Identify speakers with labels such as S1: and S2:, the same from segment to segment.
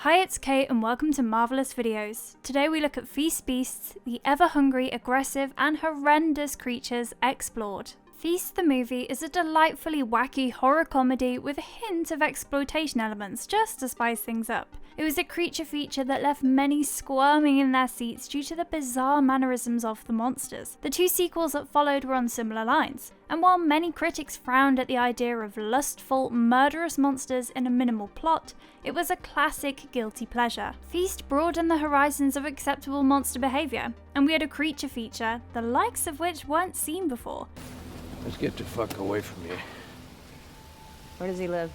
S1: Hi, it's Kate and welcome to Marvelous Videos. Today we look at Feast Beasts, the ever-hungry, aggressive and horrendous creatures explored. Feast the movie is a delightfully wacky horror comedy with a hint of exploitation elements just to spice things up. It was a creature feature that left many squirming in their seats due to the bizarre mannerisms of the monsters. The two sequels that followed were on similar lines, and while many critics frowned at the idea of lustful, murderous monsters in a minimal plot, it was a classic guilty pleasure. Feast broadened the horizons of acceptable monster behaviour, and we had a creature feature, the likes of which weren't seen before.
S2: Let's get the fuck away from here.
S3: Where does he live?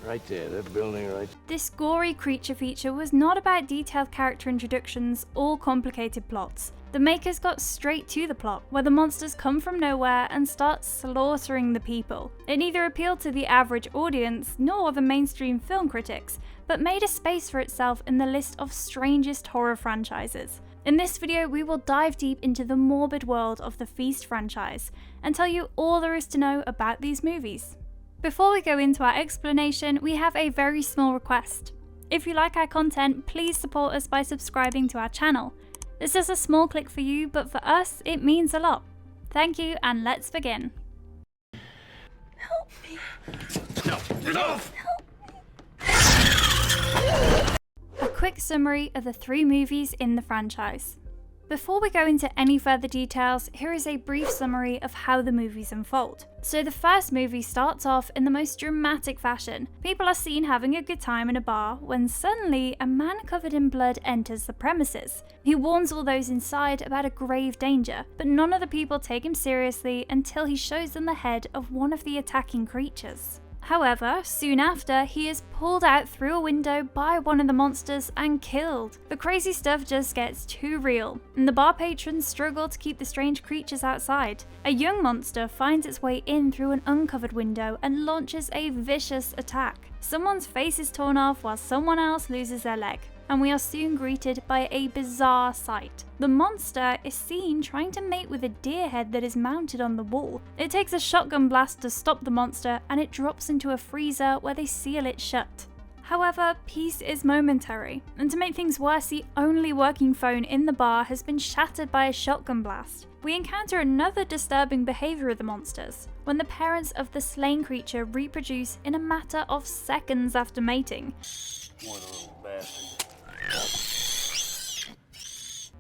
S2: Right there, that building right.
S1: This gory creature feature was not about detailed character introductions or complicated plots. The makers got straight to the plot, where the monsters come from nowhere and start slaughtering the people. It neither appealed to the average audience nor the mainstream film critics, but made a space for itself in the list of strangest horror franchises. In this video, we will dive deep into the morbid world of the Feast franchise and tell you all there is to know about these movies. Before we go into our explanation, we have a very small request. If you like our content, please support us by subscribing to our channel. This is a small click for you, but for us, it means a lot. Thank you, and let's begin.
S3: Help me.
S2: No, enough!
S1: A quick summary of the three movies in the franchise. Before we go into any further details, here is a brief summary of how the movies unfold. So the first movie starts off in the most dramatic fashion. People are seen having a good time in a bar when suddenly a man covered in blood enters the premises. He warns all those inside about a grave danger, but none of the people take him seriously until he shows them the head of one of the attacking creatures. However, soon after, he is pulled out through a window by one of the monsters and killed. The crazy stuff just gets too real, and the bar patrons struggle to keep the strange creatures outside. A young monster finds its way in through an uncovered window and launches a vicious attack. Someone's face is torn off while someone else loses their leg, and we are soon greeted by a bizarre sight. The monster is seen trying to mate with a deer head that is mounted on the wall. It takes a shotgun blast to stop the monster, and it drops into a freezer where they seal it shut. However, peace is momentary, and to make things worse, the only working phone in the bar has been shattered by a shotgun blast. We encounter another disturbing behaviour of the monsters, when the parents of the slain creature reproduce in a matter of seconds after mating.
S2: What a little bastard.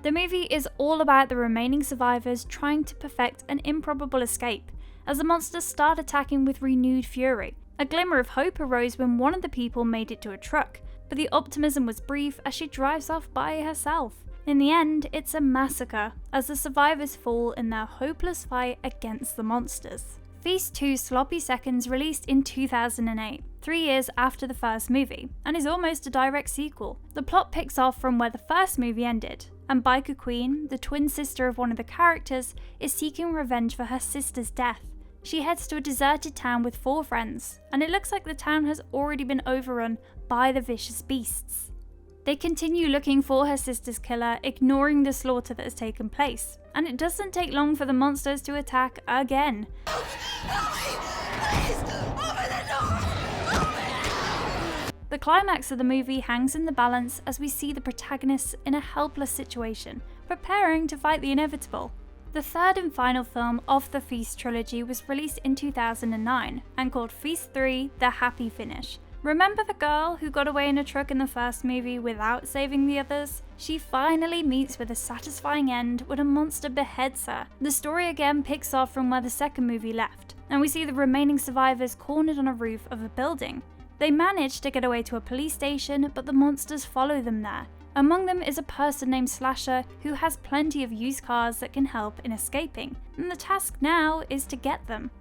S1: The movie is all about the remaining survivors trying to perfect an improbable escape, as the monsters start attacking with renewed fury. A glimmer of hope arose when one of the people made it to a truck, but the optimism was brief as she drives off by herself. In the end, it's a massacre, as the survivors fall in their hopeless fight against the monsters. Feast 2 Sloppy Seconds released in 2008, 3 years after the first movie, and is almost a direct sequel. The plot picks off from where the first movie ended, and Biker Queen, the twin sister of one of the characters, is seeking revenge for her sister's death. She heads to a deserted town with 4 friends, and it looks like the town has already been overrun by the vicious beasts. They continue looking for her sister's killer, ignoring the slaughter that has taken place, and it doesn't take long for the monsters to attack again. The climax of the movie hangs in the balance as we see the protagonists in a helpless situation, preparing to fight the inevitable. The third and final film of the Feast trilogy was released in 2009 and called Feast 3: The Happy Finish. Remember the girl who got away in a truck in the first movie without saving the others? She finally meets with a satisfying end when a monster beheads her. The story again picks off from where the second movie left, and we see the remaining survivors cornered on a roof of a building. They manage to get away to a police station, but the monsters follow them there. Among them is a person named Slasher who has plenty of used cars that can help in escaping, and the task now is to get them.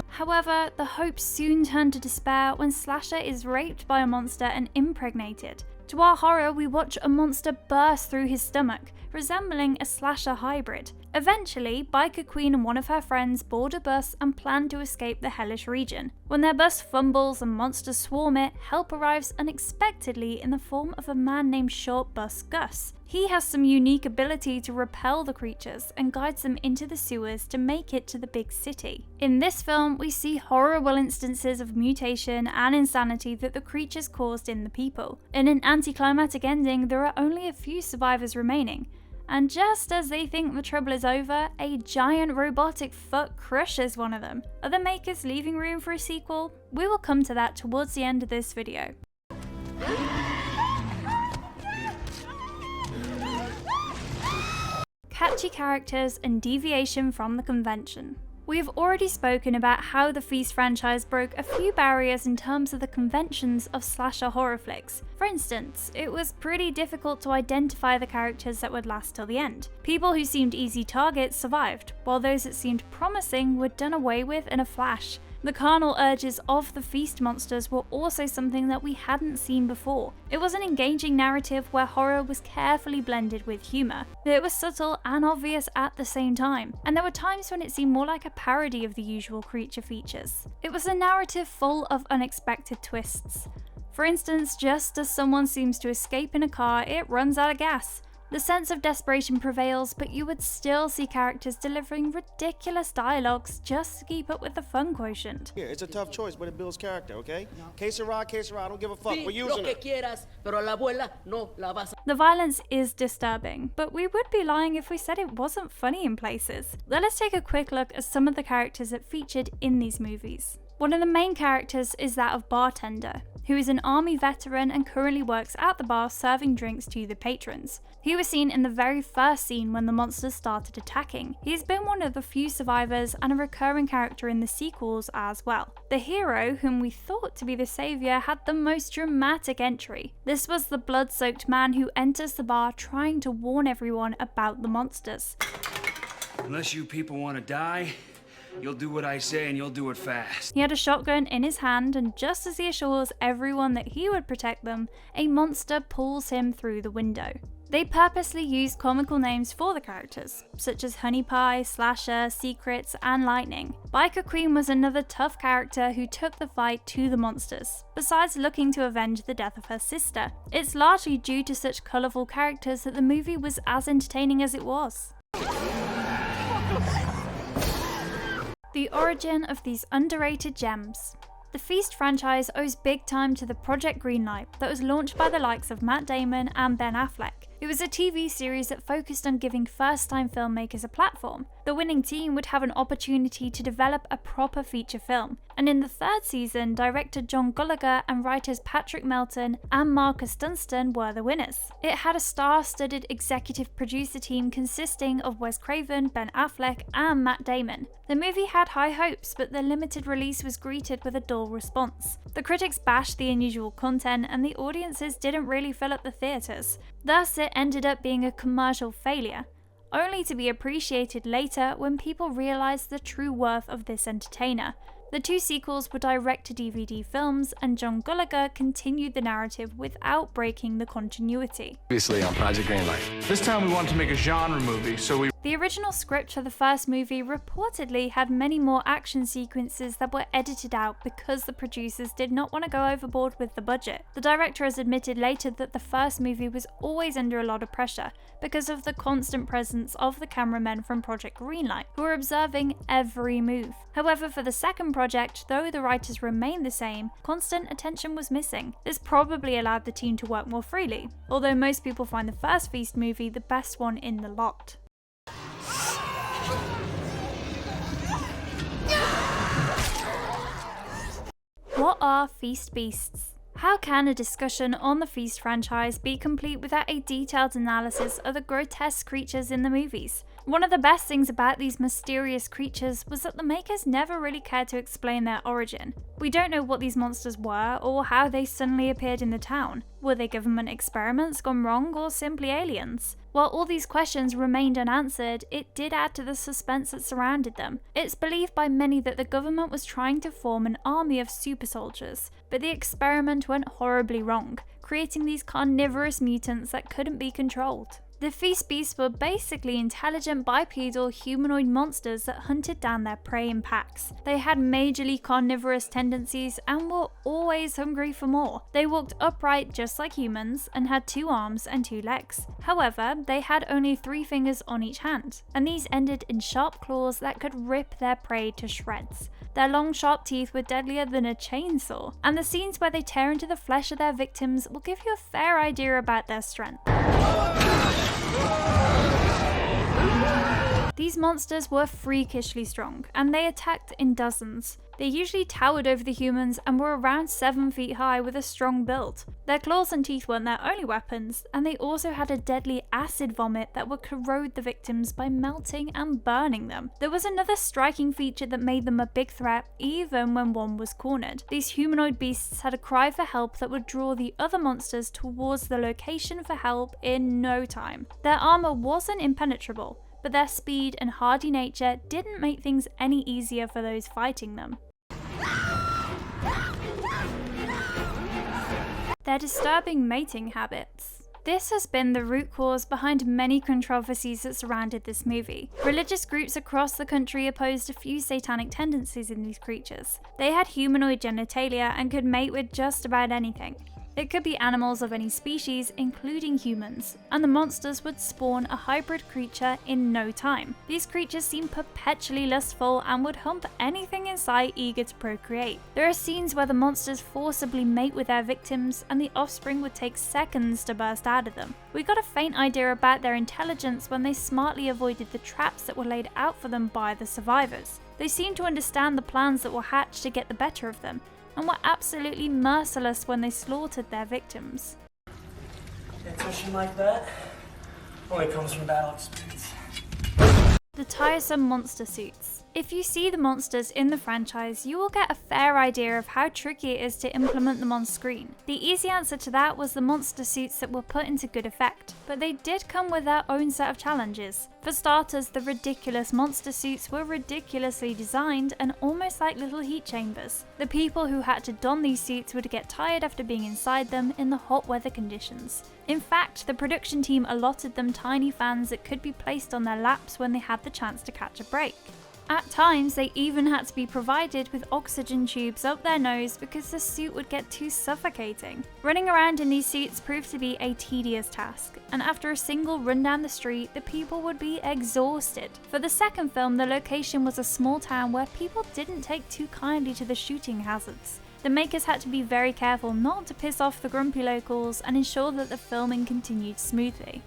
S1: However, the hope soon turned to despair when Slasher is raped by a monster and impregnated. To our horror, we watch a monster burst through his stomach, resembling a slasher hybrid. Eventually, Biker Queen and one of her friends board a bus and plan to escape the hellish region. When their bus fumbles and monsters swarm it, help arrives unexpectedly in the form of a man named Short Bus Gus. He has some unique ability to repel the creatures and guides them into the sewers to make it to the big city. In this film, we see horrible instances of mutation and insanity that the creatures caused in the people. In an anticlimactic ending, there are only a few survivors remaining. And just as they think the trouble is over, a giant robotic foot crushes one of them. Are the makers leaving room for a sequel? We will come to that towards the end of this video. Catchy characters and deviation from the convention. We have already spoken about how the Feast franchise broke a few barriers in terms of the conventions of slasher horror flicks. For instance, it was pretty difficult to identify the characters that would last till the end. People who seemed easy targets survived, while those that seemed promising were done away with in a flash. The carnal urges of the Feast monsters were also something that we hadn't seen before. It was an engaging narrative where horror was carefully blended with humour. It was subtle and obvious at the same time, and there were times when it seemed more like a parody of the usual creature features. It was a narrative full of unexpected twists. For instance, just as someone seems to escape in a car, it runs out of gas. The sense of desperation prevails, but you would still see characters delivering ridiculous dialogues just to keep up with the fun quotient.
S4: Yeah, it's a tough choice, but it builds character, okay? Que sera, I don't give a fuck. We're using it.
S1: The violence is disturbing, but we would be lying if we said it wasn't funny in places. Let us take a quick look at some of the characters that featured in these movies. One of the main characters is that of Bartender, who is an army veteran and currently works at the bar serving drinks to the patrons. He was seen in the very first scene when the monsters started attacking. He has been one of the few survivors and a recurring character in the sequels as well. The hero, whom we thought to be the saviour, had the most dramatic entry. This was the blood-soaked man who enters the bar trying to warn everyone about the monsters.
S5: Unless you people want to die, you'll do what I say and you'll do it fast.
S1: He had a shotgun in his hand, and just as he assures everyone that he would protect them, a monster pulls him through the window. They purposely used comical names for the characters, such as Honey Pie, Slasher, Secrets, and Lightning. Biker Queen was another tough character who took the fight to the monsters, besides looking to avenge the death of her sister. It's largely due to such colourful characters that the movie was as entertaining as it was. The origin of these underrated gems. The Feast franchise owes big time to the Project Greenlight that was launched by the likes of Matt Damon and Ben Affleck. It was a TV series that focused on giving first-time filmmakers a platform. The winning team would have an opportunity to develop a proper feature film, and in the third season, director John Gallagher and writers Patrick Melton and Marcus Dunstan were the winners. It had a star-studded executive producer team consisting of Wes Craven, Ben Affleck, and Matt Damon. The movie had high hopes, but the limited release was greeted with a dull response. The critics bashed the unusual content, and the audiences didn't really fill up the theatres. Thus, it ended up being a commercial failure, only to be appreciated later when people realised the true worth of this entertainer. The two sequels were direct-to-DVD films, and John Gallagher continued the narrative without breaking the continuity.
S6: Obviously on Project Greenlight. This time we wanted to make a genre movie, so we...
S1: The original script for the first movie reportedly had many more action sequences that were edited out because the producers did not want to go overboard with the budget. The director has admitted later that the first movie was always under a lot of pressure because of the constant presence of the cameramen from Project Greenlight, who were observing every move. However, for the second project, though the writers remained the same, constant attention was missing. This probably allowed the team to work more freely, although most people find the first Feast movie the best one in the lot. What are Feast beasts? How can a discussion on the Feast franchise be complete without a detailed analysis of the grotesque creatures in the movies? One of the best things about these mysterious creatures was that the makers never really cared to explain their origin. We don't know what these monsters were or how they suddenly appeared in the town. Were they government experiments gone wrong or simply aliens? While all these questions remained unanswered, it did add to the suspense that surrounded them. It's believed by many that the government was trying to form an army of super soldiers, but the experiment went horribly wrong, creating these carnivorous mutants that couldn't be controlled. The feast beasts were basically intelligent bipedal humanoid monsters that hunted down their prey in packs. They had majorly carnivorous tendencies and were always hungry for more. They walked upright just like humans and had 2 arms and 2 legs. However, they had only 3 fingers on each hand, and these ended in sharp claws that could rip their prey to shreds. Their long sharp teeth were deadlier than a chainsaw, and the scenes where they tear into the flesh of their victims will give you a fair idea about their strength. These monsters were freakishly strong, and they attacked in dozens. They usually towered over the humans and were around 7 feet high with a strong build. Their claws and teeth weren't their only weapons, and they also had a deadly acid vomit that would corrode the victims by melting and burning them. There was another striking feature that made them a big threat even when one was cornered. These humanoid beasts had a cry for help that would draw the other monsters towards the location for help in no time. Their armor wasn't impenetrable, but their speed and hardy nature didn't make things any easier for those fighting them. Their disturbing mating habits. This has been the root cause behind many controversies that surrounded this movie. Religious groups across the country opposed a few satanic tendencies in these creatures. They had humanoid genitalia and could mate with just about anything. It could be animals of any species, including humans, and the monsters would spawn a hybrid creature in no time. These creatures seem perpetually lustful and would hump anything in sight eager to procreate. There are scenes where the monsters forcibly mate with their victims, and the offspring would take seconds to burst out of them. We got a faint idea about their intelligence when they smartly avoided the traps that were laid out for them by the survivors. They seemed to understand the plans that were hatched to get the better of them, and were absolutely merciless when they slaughtered their victims.
S7: Intuition like that only comes from battle experience.
S1: The tiresome monster suits. If you see the monsters in the franchise, you will get a fair idea of how tricky it is to implement them on screen. The easy answer to that was the monster suits that were put into good effect, but they did come with their own set of challenges. For starters, the ridiculous monster suits were ridiculously designed and almost like little heat chambers. The people who had to don these suits would get tired after being inside them in the hot weather conditions. In fact, the production team allotted them tiny fans that could be placed on their laps when they had the chance to catch a break. At times, they even had to be provided with oxygen tubes up their nose because the suit would get too suffocating. Running around in these suits proved to be a tedious task, and after a single run down the street, the people would be exhausted. For the second film, the location was a small town where people didn't take too kindly to the shooting hazards. The makers had to be very careful not to piss off the grumpy locals and ensure that the filming continued smoothly.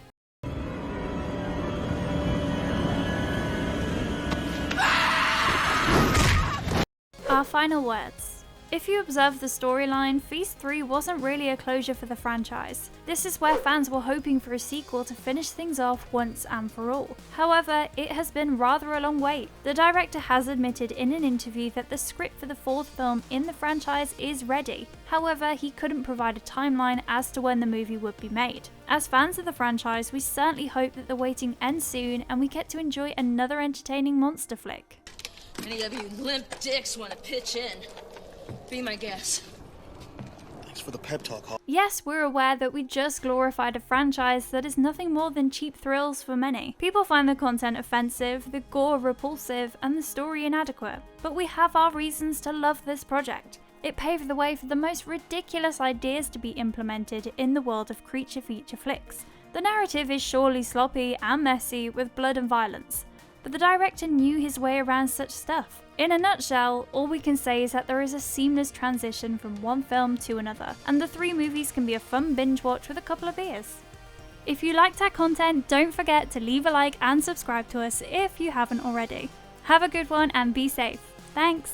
S1: Our final words. If you observe the storyline, Feast 3 wasn't really a closure for the franchise. This is where fans were hoping for a sequel to finish things off once and for all. However, it has been rather a long wait. The director has admitted in an interview that the script for the 4th film in the franchise is ready. However, he couldn't provide a timeline as to when the movie would be made. As fans of the franchise, we certainly hope that the waiting ends soon and we get to enjoy another entertaining monster flick.
S8: Any of you limp dicks want to pitch in? Be my guest.
S4: Thanks for the pep talk, Hawk.
S1: Yes, we're aware that we just glorified a franchise that is nothing more than cheap thrills for many. People find the content offensive, the gore repulsive, and the story inadequate. But we have our reasons to love this project. It paved the way for the most ridiculous ideas to be implemented in the world of creature feature flicks. The narrative is surely sloppy and messy with blood and violence, but the director knew his way around such stuff. In a nutshell, all we can say is that there is a seamless transition from one film to another, and the 3 movies can be a fun binge watch with a couple of beers. If you liked our content, don't forget to leave a like and subscribe to us if you haven't already. Have a good one and be safe. Thanks!